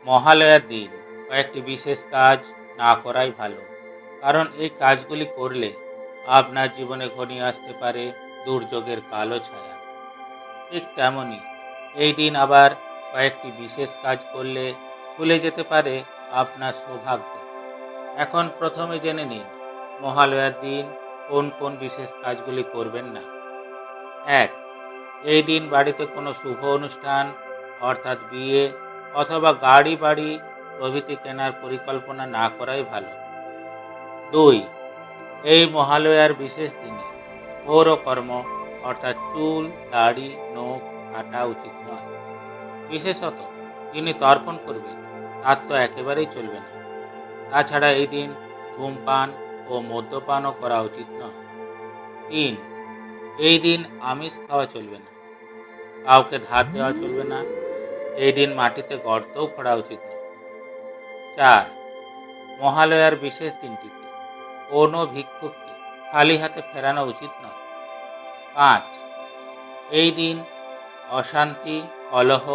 মহালয়ার দিন কয়েকটি বিশেষ কাজ না করাই ভালো, কারণ এই কাজগুলি করলে আপনার জীবনে ঘনিয়ে আসতে পারে দুর্যোগের কালো ছায়া। ঠিক তেমনই এই দিন আবার কয়েকটি বিশেষ কাজ করলে খুলে যেতে পারে আপনার সৌভাগ্য। এখন প্রথমে জেনে নিন মহালয়ার দিন কোন কোন বিশেষ কাজগুলি করবেন না। ১. এই দিন বাড়িতে কোনো শুভ অনুষ্ঠান অর্থাৎ বিয়ে অথবা গাড়ি বাড়ি প্রভৃতি কেনার পরিকল্পনা না করাই ভালো। ২. এই মহালয়ার বিশেষ দিনে পৌরকর্ম অর্থাৎ চুল দাড়ি নখ কাটা উচিত নয়। বিশেষত যিনি তর্পণ করবেন তার তো একেবারেই চলবে না। তাছাড়া এই দিন ধূমপান ও মদ্যপানও করা উচিত নয়। ৩. এই দিন আমিষ খাওয়া চলবে না, কাউকে ধার দেওয়া চলবে না। এই দিন মাটিতে গর্তও খোঁড়া উচিত নয়। ৪. মহালয়ার বিশেষ দিনটিতে কোনো ভিক্ষুককে খালি হাতে ফেরানো উচিত নয়। ৫. এই দিন অশান্তি কলহ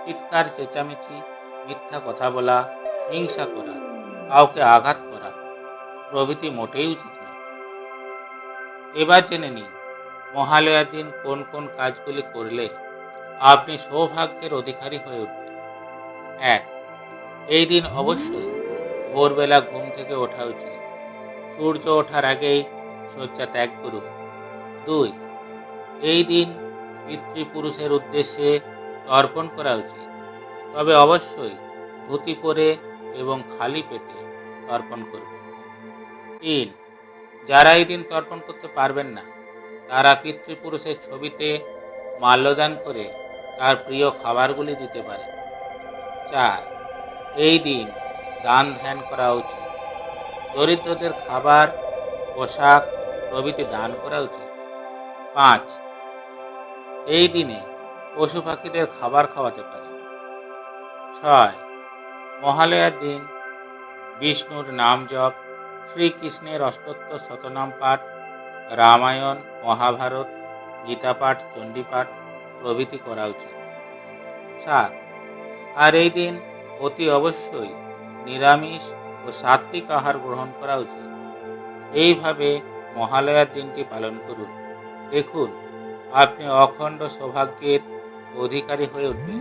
চিৎকার চেঁচামেচি মিথ্যা কথা বলা হিংসা করা কাউকে আঘাত করা প্রভৃতি মোটেই উচিত নয়। এবার জেনে নিন মহালয়ার দিন কোন কোন কাজগুলি করলে আপনি সৌভাগ্যের অধিকারী হয়ে উঠবেন। ১. এই দিন অবশ্যই ভোরবেলা ঘুম থেকে ওঠা উচিত। সূর্য ওঠার আগেই শয্যা ত্যাগ করুন। ২. এই দিন পিতৃপুরুষের উদ্দেশ্যে তর্পণ করা উচিত, তবে অবশ্যই ধুতি পরে এবং খালি পেটে তর্পণ করবেন। ৩. যারা এই দিন তর্পণ করতে পারবেন না তারা পিতৃপুরুষের ছবিতে মাল্যদান করে তার প্রিয় খাবারগুলি দিতে পারে। ৪. এই দিন দান ধ্যান করা উচিত। দরিদ্রদের খাবার পোশাক প্রভৃতি দান করা উচিত। ৫. এই দিনে পশু পাখিদের খাবার খাওয়াতে পারে। ৬. মহালয়ার দিন বিষ্ণুর নাম জপ, শ্রীকৃষ্ণের অষ্টোত্তর শতনাম পাঠ, রামায়ণ মহাভারত গীতা পাঠ চণ্ডীপাঠ প্রভৃতি করা উচিত। ৭. আর এই দিন অতি অবশ্যই নিরামিষ ও সাত্ত্বিক আহার গ্রহণ করা উচিত। এইভাবে মহালয়ার দিনটি পালন করুন, দেখুন আপনি অখণ্ড সৌভাগ্যের অধিকারী হয়ে উঠবেন।